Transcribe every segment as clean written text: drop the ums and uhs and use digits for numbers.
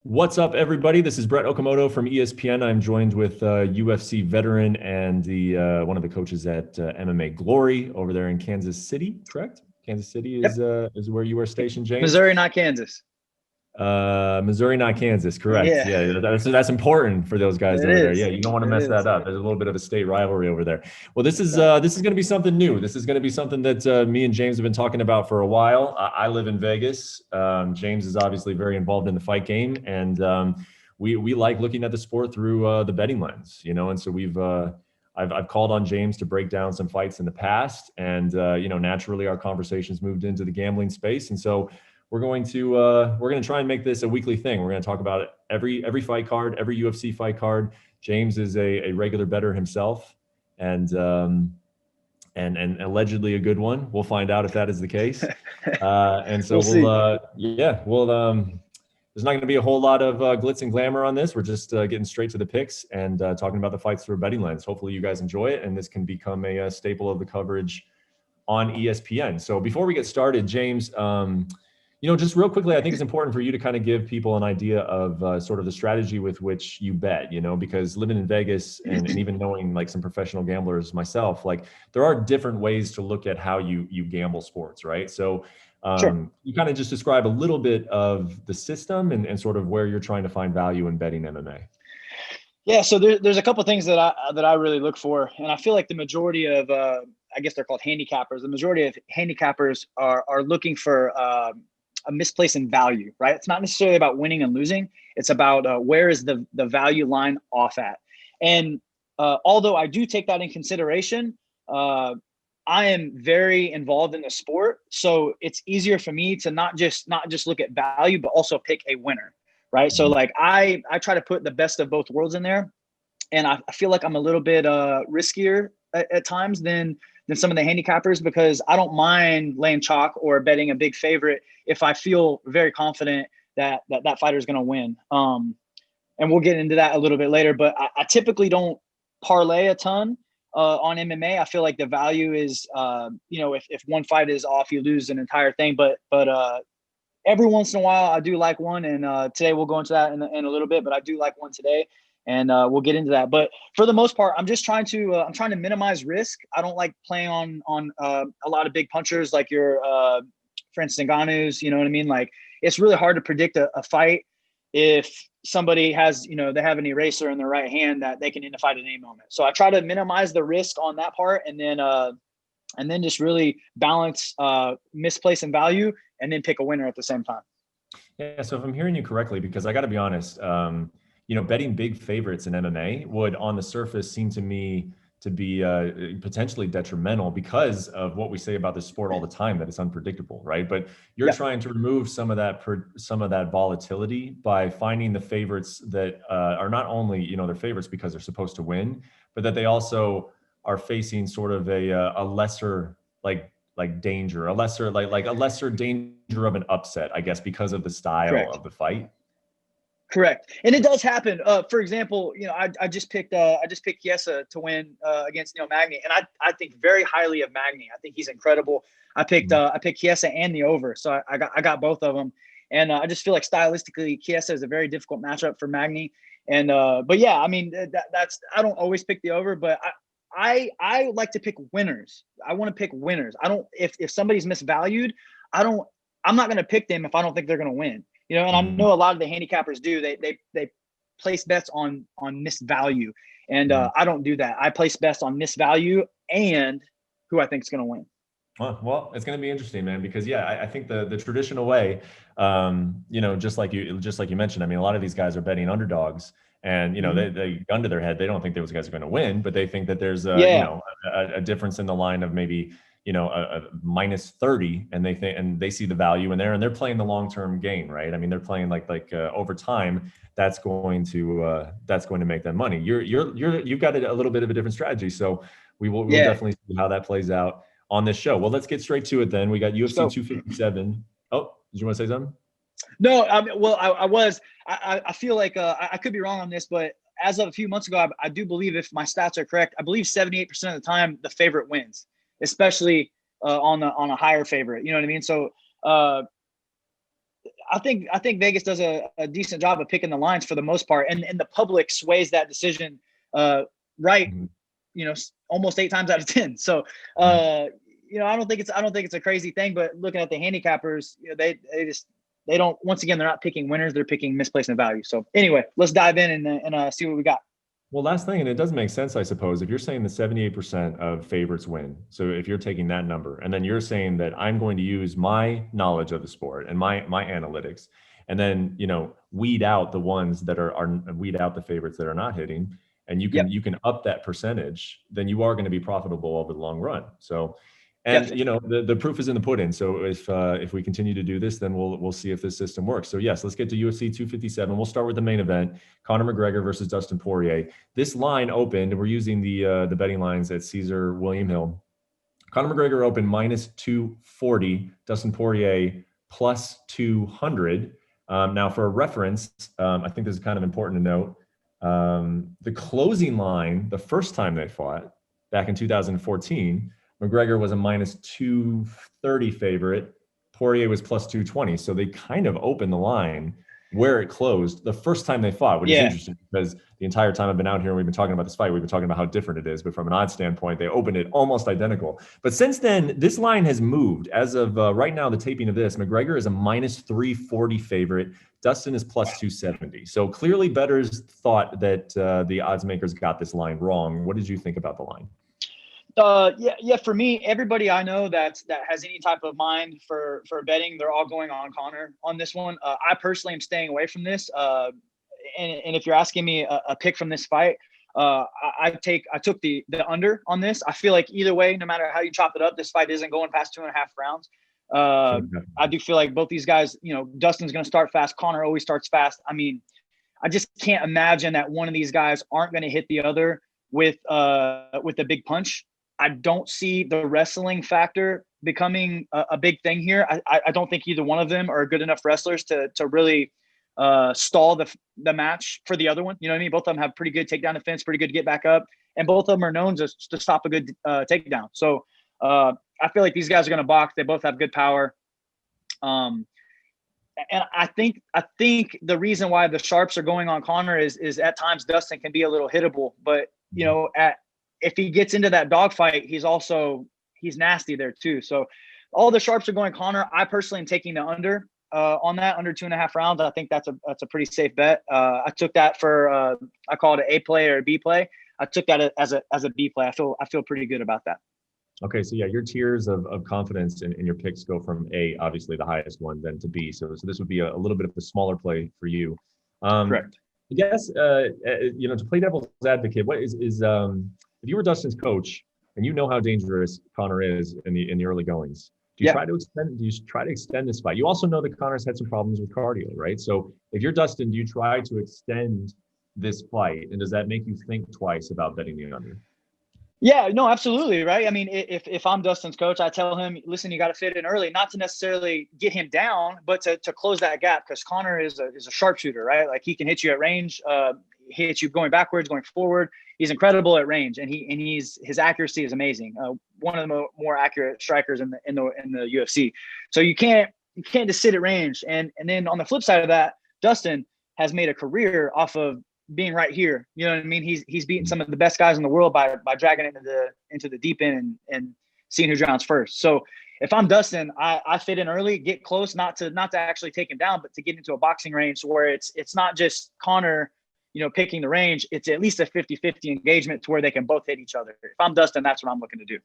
What's up, everybody? This is Brett Okamoto from ESPN. I'm joined with UFC veteran and the one of the coaches at MMA Glory over there in Kansas City. Correct? Kansas City Yep. is where you are stationed, James. Missouri, not Kansas. Missouri, not Kansas. Correct. Yeah, Yeah, that's important for those guys it over there. Yeah, is. you don't want to It mess that is. up. There's a little bit of a state rivalry over there. Well, this That's is right. uh, this is going to be something new. This is going to be something that me and James have been talking about for a while. I live in Vegas. James is obviously very involved in the fight game, and we like looking at the sport through the betting lens, and so I've called on James to break down some fights in the past, and naturally our conversations moved into the gambling space, and so we're going to try and make this a weekly thing. We're going to talk about it every fight card, every UFC fight card. James is a regular bettor himself, and and allegedly a good one. We'll find out if that is the case. And so We'll see. there's not going to be a whole lot of glitz and glamour on this. We're just getting straight to the picks and talking about the fights through a betting lens. Hopefully you guys enjoy it, and this can become a staple of the coverage on ESPN. So before we get started, James, just real quickly, I think it's important for you to kind of give people an idea of sort of the strategy with which you bet, because living in Vegas and even knowing like some professional gamblers myself, like there are different ways to look at how you gamble sports, right? So Sure. you kind of just describe a little bit of the system and sort of where you're trying to find value in betting MMA. Yeah. So there's a couple of things that I really look for, and I feel like the majority of I guess they're called handicappers. The majority of handicappers are looking for a misplace in value, right? It's not necessarily about winning and losing. It's about where is the value line off at. And although I do take that in consideration, I am very involved in the sport, so it's easier for me to not just look at value, but also pick a winner, right? So Mhm. like I try to put the best of both worlds in there, and I feel like I'm a little bit riskier at times than some of the handicappers, because I don't mind laying chalk or betting a big favorite if I feel very confident that fighter is going to win. And we'll get into that a little bit later. But I typically don't parlay a ton on MMA. I feel like the value is, if one fight is off, you lose an entire thing. But every once in a while, I do like one, and today we'll go into that in a little bit. But I do like one today, and we'll get into that. But for the most part, I'm just trying to minimize risk. I don't like playing on a lot of big punchers like your Francis Ngannou's. You know what I mean? Like it's really hard to predict a fight if somebody has, they have an eraser in their right hand that they can end the fight at any moment. So I try to minimize the risk on that part, and then just really balance misplace and value, and then pick a winner at the same time. Yeah, so if I'm hearing you correctly, because I got to be honest, betting big favorites in MMA would, on the surface, seem to me to be potentially detrimental because of what we say about the sport all the time, that it's unpredictable, right? But you're Yeah, trying to remove some of that volatility by finding the favorites that are not only they're favorites because they're supposed to win, but that they also are facing sort of a lesser danger, a lesser danger of an upset, I guess, because of the style correct. of the fight. Correct. And it does happen. For example, I just picked Chiesa to win against Neil Magny, and I think very highly of Magny. I think he's incredible. I picked Chiesa and the over, so I got both of them, and I just feel like stylistically Chiesa is a very difficult matchup for Magny. And but yeah, I mean that's I don't always pick the over, but I like to pick winners. I want to pick winners. I don't if somebody's misvalued, I'm not going to pick them if I don't think they're going to win. And I Mhm. know a lot of the handicappers do. They place bets on misvalue, and Mhm. I don't do that. I place bets on misvalue and who I think is going to win. Well, it's going to be interesting, man, because yeah, I think the traditional way, just like you mentioned, I mean, a lot of these guys are betting underdogs, and Mm-hmm. they gun to their head, they don't think those guys are going to win, but they think that there's Yeah, a difference in the line of maybe a minus 30, and they see the value in there, and they're playing the long term game, right? I mean, they're playing like over time. That's going to make them money. You've got a little bit of a different strategy, so we'll yeah. definitely see how that plays out on this show. Well, let's get straight to it then. We got UFC So 257. Oh, did you want to say something? no, I mean, well, I was. I feel like I could be wrong on this, but as of a few months ago, I do believe, if my stats are correct, I believe 78% of the time the favorite wins, especially on a higher favorite. You know what I mean? So uh, think Vegas does a decent job of picking the lines for the most part, and the public sways that decision right, almost 8 times out of 10. So I don't think it's a crazy thing, but looking at the handicappers, they don't, once again, they're not picking winners, they're picking misplacement value. So anyway, let's dive in and see what we got. Well, last thing, and it does make sense, I suppose, if you're saying the 78% of favorites win. So if you're taking that number, and then you're saying that I'm going to use my knowledge of the sport and my analytics, and then weed out the ones that are weed out the favorites that are not hitting, and you can up that percentage, then you are going to be profitable over the long run. So, and the proof is in the pudding. So if we continue to do this, then we'll see if this system works. So yes, let's get to UFC 257. We'll start with the main event: Conor McGregor versus Dustin Poirier. This line opened. We're using the betting lines at Caesar William Hill. Conor McGregor opened -240. Dustin Poirier +200. Now, for a reference, I think this is kind of important to note. The closing line, the first time they fought back in 2014. McGregor was a -230 favorite. Poirier was +220. So they kind of opened the line where it closed the first time they fought, which is interesting because the entire time I've been out here and we've been talking about this fight, we've been talking about how different it is. But from an odds standpoint, they opened it almost identical. But since then, this line has moved. As of right now, the taping of this, McGregor is a -340 favorite. Dustin is +270. So clearly bettors thought that the odds makers got this line wrong. What did you think about the line? For me, everybody I know that has any type of mind for betting, they're all going on Conor on this one. I personally am staying away from this. And if you're asking me a pick from this fight, I took the under on this. I feel like either way, no matter how you chop it up, this fight isn't going past 2.5 rounds. I do feel like both these guys, Dustin's going to start fast. Conor always starts fast. I mean, I just can't imagine that one of these guys aren't going to hit the other with a big punch. I don't see the wrestling factor becoming a big thing here. I don't think either one of them are good enough wrestlers to really stall the match for the other one. You know what I mean? Both of them have pretty good takedown defense, pretty good get back up, and both of them are known to stop a good takedown. So I feel like these guys are going to box. They both have good power. And I think the reason why the sharps are going on Conor is at times Dustin can be a little hittable, but if he gets into that dogfight, he's nasty there too. So all the sharps are going Conor. I personally am taking the under on that, under 2.5 rounds. I think that's a pretty safe bet. I took that for I call it an A play or a B play. I took that as a B play. I feel pretty good about that. Okay, so yeah, your tiers of confidence in your picks go from A, obviously the highest one, then to B. So this would be a little bit of a smaller play for you. Correct. I guess to play devil's advocate, what is if you were Dustin's coach and you know how dangerous Conor is in the early goings, do you try to extend this fight? You also know that Conor's had some problems with cardio, right? So if you're Dustin, do you try to extend this fight, and does that make you think twice about betting the under? Yeah, no, absolutely, right? I mean, if I'm Dustin's coach, I tell him, listen, you got to fit in early, not to necessarily get him down, but to close that gap, because Conor is a sharpshooter, right? Like he can hit you at range, hit you going backwards, going forward. He's incredible at range, and his accuracy is amazing. One of the more accurate strikers in the UFC. So you can't just sit at range. And then on the flip side of that, Dustin has made a career off of being right here. You know what I mean? He's beaten some of the best guys in the world by dragging it into the deep end and seeing who drowns first. So if I'm Dustin, I fit in early, get close, not to actually take him down, but to get into a boxing range where it's not just Conor, picking the range. It's at least a 50-50 engagement to where they can both hit each other. If I'm Dustin, that's what I'm looking to do.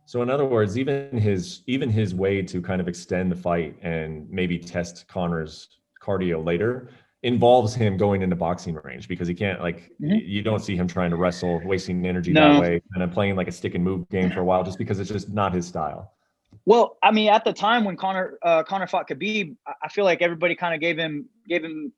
So in other words, even his way to kind of extend the fight and maybe test Conor's cardio later involves him going into boxing range, because he can't you don't see him trying to wrestle, wasting energy that way, and then playing like a stick and move game for a while, just because it's just not his style. Well, I mean, at the time when Conor fought Khabib, I feel like everybody kind of gave him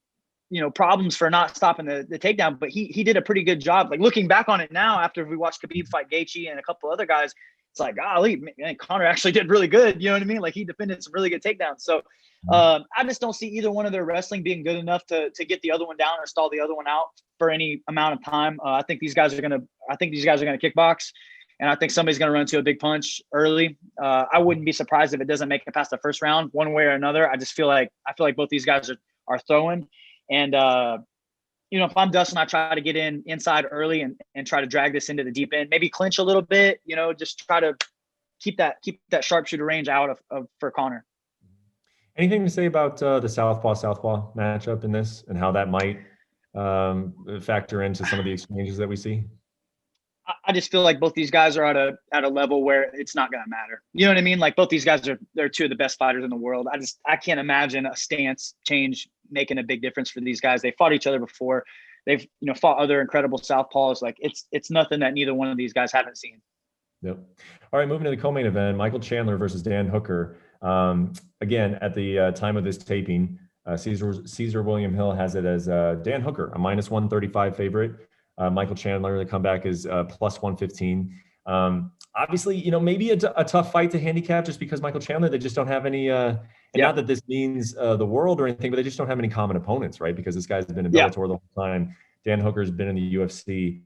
problems for not stopping the takedown, but he did a pretty good job. Like looking back on it now, after we watched Khabib fight Gaethje and a couple other guys, it's like, golly, man, Conor actually did really good. You know what I mean? Like he defended some really good takedowns. So I just don't see either one of their wrestling being good enough to get the other one down or stall the other one out for any amount of time. I think these guys are gonna kickbox, and I think somebody's going to run to a big punch early. I wouldn't be surprised if it doesn't make it past the first round, one way or another. I feel like both these guys are throwing, and if I'm Dustin, I try to get inside early and try to drag this into the deep end, maybe clinch a little bit, just try to keep that sharpshooter range out of for Conor. Anything to say about the southpaw matchup in this, and how that might factor into some of the exchanges that we see? I just feel like both these guys are at a level where it's not going to matter. You know what I mean? Like, both these guys they're two of the best fighters in the world. I can't imagine a stance change making a big difference for these guys. They fought each other before. They've fought other incredible southpaws. Like, it's nothing that neither one of these guys haven't seen. Yep. All right, moving to the co-main event, Michael Chandler versus Dan Hooker. Again, at the time of this taping, Caesar William Hill has it as Dan Hooker, a -135 favorite. Michael Chandler, the comeback is +115. Obviously, maybe a tough fight to handicap, just because Michael Chandler, they just don't have any, not that this means the world or anything, but they just don't have any common opponents, right? Because this guy's been in Bellator the whole time. Dan Hooker's been in the UFC.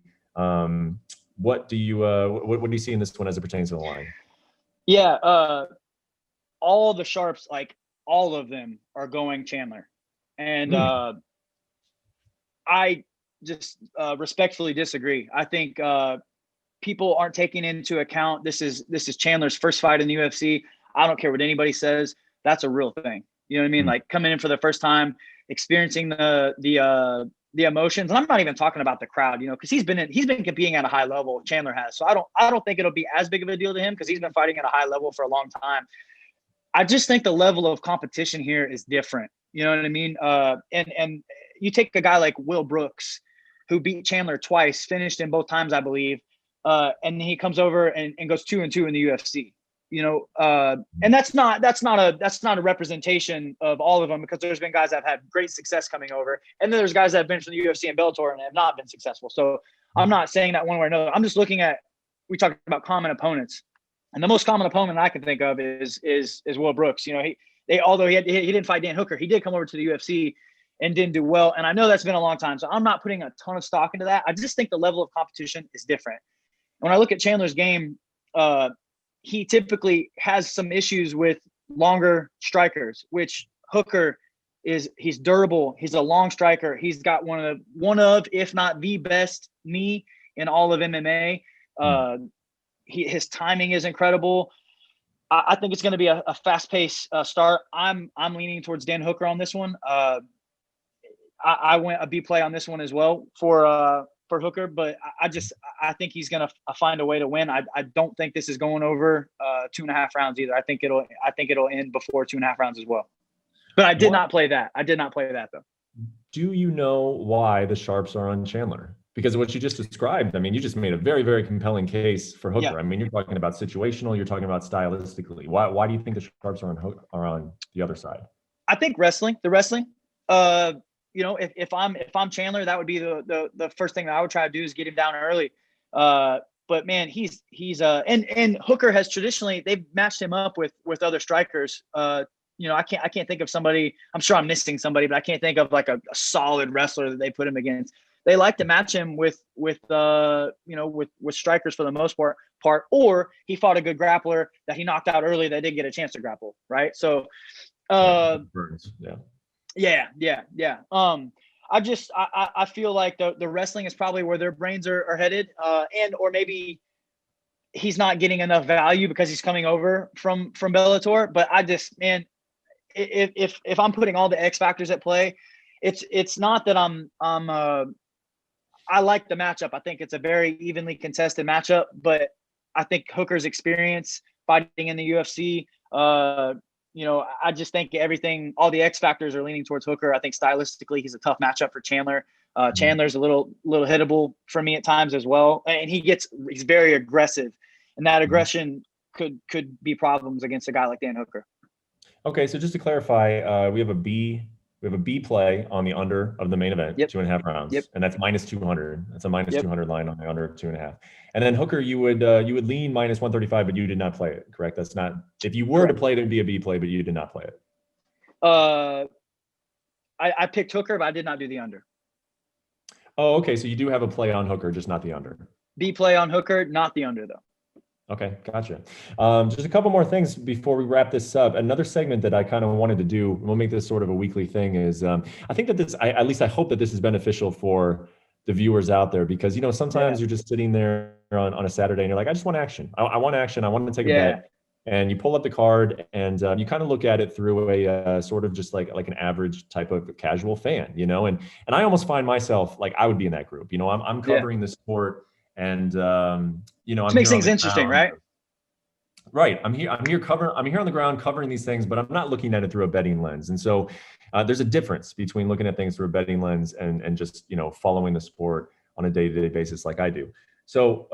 What do you see in this one as it pertains to the line? Yeah, all the sharps, like all of them, are going Chandler, and I just respectfully disagree. I think people aren't taking into account this is Chandler's first fight in the UFC. I don't care what anybody says. That's a real thing. You know what I mean? Like, coming in for the first time, experiencing the emotions. And I'm not even talking about the crowd, because he's been competing at a high level. Chandler has. So I don't think it'll be as big of a deal to him, because he's been fighting at a high level for a long time. I just think the level of competition here is different. You know what I mean? And you take a guy like Will Brooks, who beat Chandler twice, finished in both times, I believe. And he comes over and goes 2-2 in the UFC. And that's not a representation of all of them, because there's been guys that have had great success coming over, and then there's guys that have been from the UFC and Bellator and have not been successful. So I'm not saying that one way or another. I'm just looking at, we talked about common opponents, and the most common opponent I can think of is Will Brooks. Although he didn't fight Dan Hooker, he did come over to the UFC and didn't do well. And I know that's been a long time, so I'm not putting a ton of stock into that. I just think the level of competition is different. When I look at Chandler's game, he typically has some issues with longer strikers, which Hooker he's durable. He's a long striker. He's got one of, if not the best knee in all of MMA. His timing is incredible. I think it's going to be a fast-paced start. I'm leaning towards Dan Hooker on this one. I went a B play on this one as well for Hooker, but I think he's going to find a way to win. I don't think this is going over 2.5 rounds either. I think it'll end before 2.5 rounds as well. But I did not play that. I did not play that, though. Do you know why the sharps are on Chandler? Because of what you just described, I mean, you just made a very, very compelling case for Hooker. Yeah. I mean, you're talking about situational, you're talking about stylistically. Why do you think the sharps are on the other side? I think wrestling. If I'm Chandler, that would be the first thing that I would try to do, is get him down early. But man, he's and Hooker has traditionally, they've matched him up with other strikers. I can't think of somebody. I'm sure I'm missing somebody, but I can't think of like a solid wrestler that they put him against. They like to match him with strikers for the most part, or he fought a good grappler that he knocked out early that didn't get a chance to grapple, right? So, Burns, yeah. I feel like the wrestling is probably where their brains are headed, or maybe he's not getting enough value because he's coming over from Bellator. But if I'm putting all the X factors at play, it's not that I like the matchup. I think it's a very evenly contested matchup, but I think Hooker's experience fighting in the UFC, I just think all the X factors are leaning towards Hooker. I think stylistically, he's a tough matchup for Chandler. Chandler's a little hittable for me at times as well. And he's very aggressive, and that aggression could be problems against a guy like Dan Hooker. Okay. So just to clarify, we have a B play on the under of the main event, 2.5 rounds. Yep. And that's -200. That's a -200 line on the under of 2.5. And then Hooker, you would lean -135, but you did not play it, correct? That's not, if you were to play it, it'd be a B play, but you did not play it. I picked Hooker, but I did not do the under. Oh, okay. So you do have a play on Hooker, just not the under. B play on Hooker, not the under though. Okay, gotcha. Just a couple more things before we wrap this up. Another segment that I kind of wanted to do, we'll make this sort of a weekly thing, is I think that at least I hope that this is beneficial for the viewers out there, because, Yeah. sometimes you're just sitting there on a Saturday and you're like, I just want action. I want action. I want to take a Yeah. bet. And you pull up the card and you kind of look at it through a sort of just like an average type of casual fan, and I almost find myself like I would be in that group. I'm Yeah. covering the sport, and Which I'm makes here on things the interesting, ground. right? Right. I'm here on the ground covering these things, but I'm not looking at it through a betting lens. And so there's a difference between looking at things through a betting lens and just, following the sport on a day-to-day basis like I do. So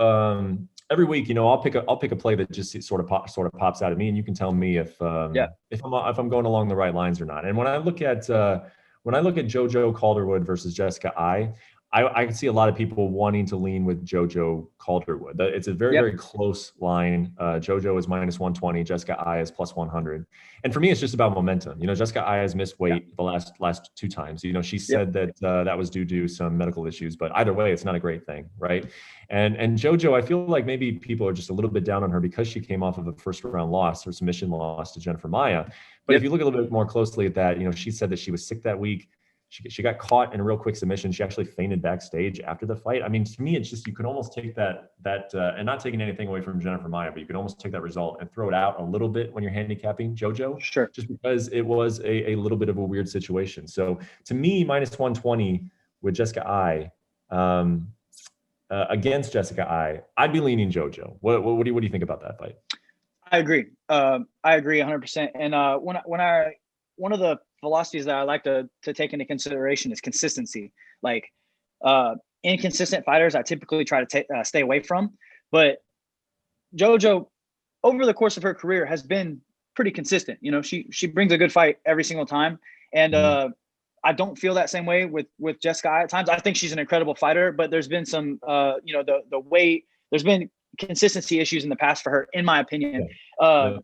every week, I'll pick a play that just sort of pops out at me, and you can tell me Yeah. if I'm going along the right lines or not. And when I look at JoJo Calderwood versus Jessica I can see a lot of people wanting to lean with JoJo Calderwood. It's a very, Yep. very close line. JoJo is -120, Jessica I is +100. And for me, it's just about momentum. Jessica I has missed Yeah. weight the last two times. She Yep. said that that was due to some medical issues, but either way, it's not a great thing, right? And JoJo, I feel like maybe people are just a little bit down on her because she came off of a first round loss or submission loss to Jennifer Maia. But if Yep. you look a little bit more closely at that, she said that she was sick that week. She got caught in a real quick submission. She actually fainted backstage after the fight. I mean, to me, it's just, you can almost take that and not taking anything away from Jennifer Maia, but you can almost take that result and throw it out a little bit when you're handicapping JoJo, Sure. just because it was a little bit of a weird situation. So to me, -120 with Jessica I against Jessica I'd be leaning JoJo. What do you think about that fight? I agree. I agree 100%. And one of the philosophies that I like to take into consideration is consistency. Like inconsistent fighters, I typically try to stay away from. But JoJo, over the course of her career, has been pretty consistent. She brings a good fight every single time, and I don't feel that same way with Jessica at times. I think she's an incredible fighter, but there's been some the weight. There's been consistency issues in the past for her, in my opinion. Yeah.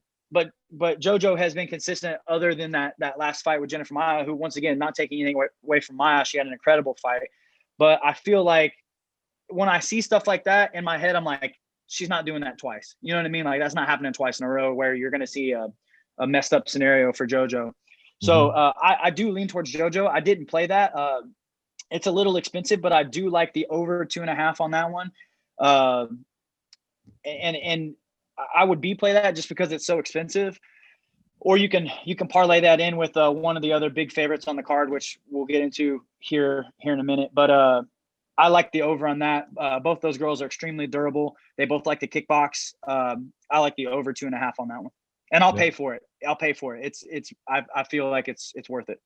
But JoJo has been consistent, other than that last fight with Jennifer Maia, who, once again, not taking anything away from Maia, she had an incredible fight. But I feel like when I see stuff like that in my head, I'm like, she's not doing that twice. You know what I mean? Like, that's not happening twice in a row where you're going to see a messed up scenario for JoJo. So I do lean towards JoJo. I didn't play that. It's a little expensive, but I do like the over 2.5 on that one. And I would play that just because it's so expensive. Or you can parlay that in with one of the other big favorites on the card, which we'll get into here in a minute. But I like the over on that. Both those girls are extremely durable. They both like to kickbox. I like the over 2.5 on that one, and I'll pay for it. I feel like it's worth it.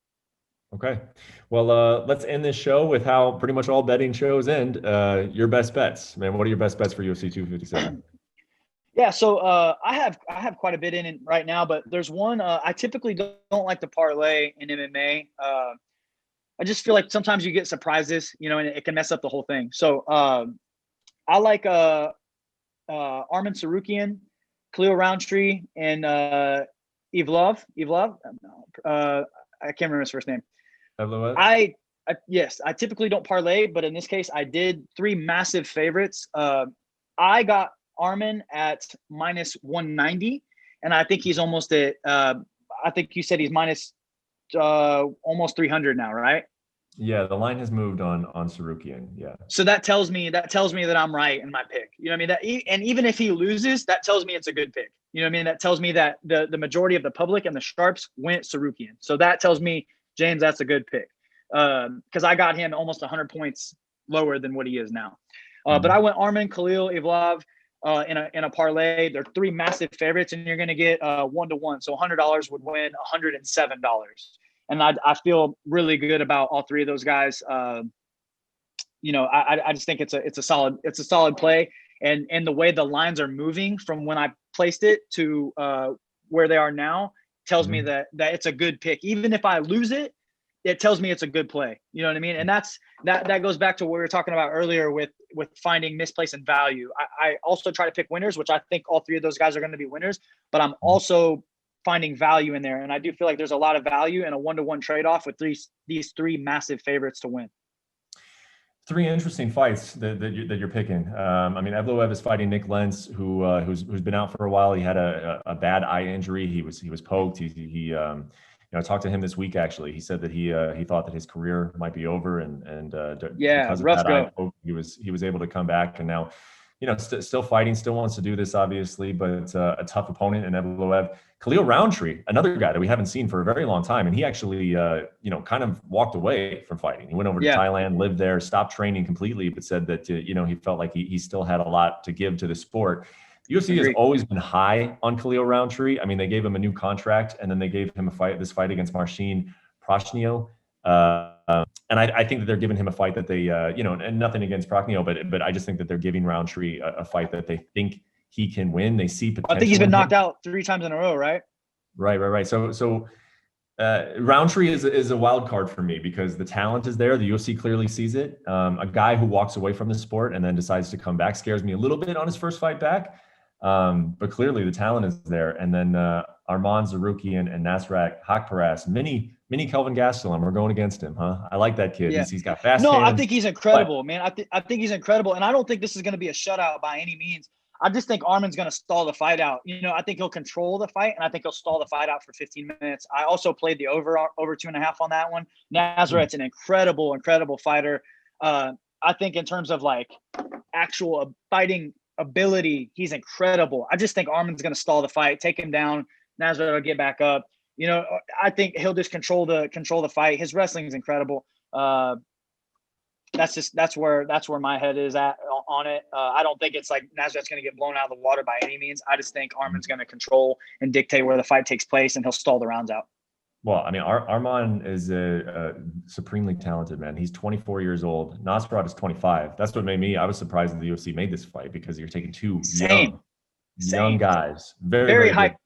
Okay. Well, let's end this show with how pretty much all betting shows end. Your best bets, man. What are your best bets for UFC 257? Yeah, so I have quite a bit in it right now, but there's one I typically don't like to parlay in MMA. I just feel like sometimes you get surprises, and it can mess up the whole thing. So I like Arman Sarukian, Khalil Roundtree, and Evlov. I can't remember his first name. Yes, I typically don't parlay, but in this case, I did. 3 massive favorites. I got Arman at -190, and I think he's almost at. I think you said he's minus almost 300 now, right? Yeah, the line has moved on Sarukian. Yeah. So that tells me that I'm right in my pick. You know what I mean? And even if he loses, that tells me it's a good pick. You know what I mean? That tells me that the majority of the public and the sharps went Sarukian. So that tells me, James, that's a good pick. Because I got him almost 100 points lower than what he is now. But I went Arman, Khalil, Evlov in a parlay. They're 3 massive favorites, and you're going to get 1-to-1. So $100 would win $107. And I feel really good about all 3 of those guys. I just think it's a solid play. And the way the lines are moving from when I placed it to where they are now tells me that it's a good pick. Even if I lose it, it tells me it's a good play. You know what I mean? And that goes back to what we were talking about earlier with finding misplaced and value. I also try to pick winners, which I think all 3 of those guys are going to be winners, but I'm also finding value in there. And I do feel like there's a lot of value in a 1-to-1 trade-off with these 3 massive favorites to win. Three interesting fights that you're picking. I mean, Evloev is fighting Nick Lentz, who's been out for a while. He had a bad eye injury. He was poked. I talked to him this week actually. He said that he thought that his career might be over, and because of that eye poke, he was able to come back, and now, still fighting, still wants to do this obviously, but a tough opponent in Evloev. Khalil Roundtree, another guy that we haven't seen for a very long time. And he actually, kind of walked away from fighting. He went over to Thailand, lived there, stopped training completely, but said that, he felt like he still had a lot to give to the sport. UFC has always been high on Khalil Roundtree. I mean, they gave him a new contract, and then they gave him this fight against Marcin Prachnio. And I think that they're giving him a fight that they, and nothing against Prachnio, but I just think that they're giving Roundtree a fight that they think he can win. They see potential. I think he's been knocked out 3 times in a row, right? Right. So Roundtree is a wild card for me because the talent is there. The UFC clearly sees it. A guy who walks away from the sport and then decides to come back scares me a little bit on his first fight back. But clearly the talent is there. And then Arman Zarukian and Nasrat Hakparas, mini Kelvin Gastelum, we're going against him, huh? I like that kid. Yeah. He's got fast hands. I think he's incredible, man. I think he's incredible. And I don't think this is going to be a shutout by any means. I just think Arman's going to stall the fight out. I think he'll control the fight, and I think he'll stall the fight out for 15 minutes. I also played the over 2.5 on that one. Nasrat's an incredible fighter. I think in terms of like actual fighting ability, he's incredible. I just think Arman's going to stall the fight, take him down. Nasrat will get back up. I think he'll just control the fight. His wrestling is incredible. That's where my head is at on it. I don't think it's like Nasrat's going to get blown out of the water by any means. I just think Arman's going to control and dictate where the fight takes place, and he'll stall the rounds out. Well, I mean, Arman is a supremely talented man. He's 24 years old. Nasrat is 25. That's what made me. I was surprised that the UFC made this fight because you're taking two young guys, very high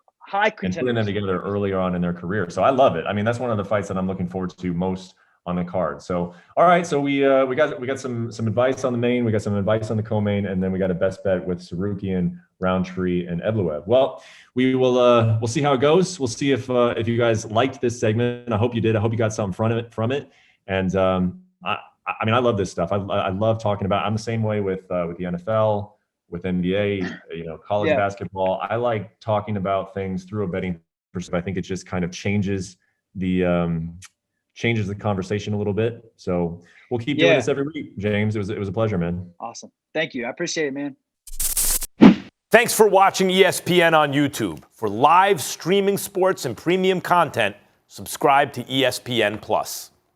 contenders, and putting them together earlier on in their career. So I love it. I mean, that's one of the fights that I'm looking forward to most on the card. So, all right. So we got some advice on the main, we got some advice on the co-main, and then we got a best bet with Sarukian, Roundtree, and Evloev. Well, we'll see how it goes. We'll see if you guys liked this segment. I hope you did. I hope you got something from it. And I mean, I love this stuff. I love talking about. I'm the same way with the NFL, with NBA, college basketball. I like talking about things through a betting perspective. I think it just kind of changes the conversation a little bit. So we'll keep doing this every week, James. It was a pleasure, man. Awesome. Thank you. I appreciate it, man. Thanks for watching ESPN on YouTube. For live streaming sports and premium content, subscribe to ESPN Plus.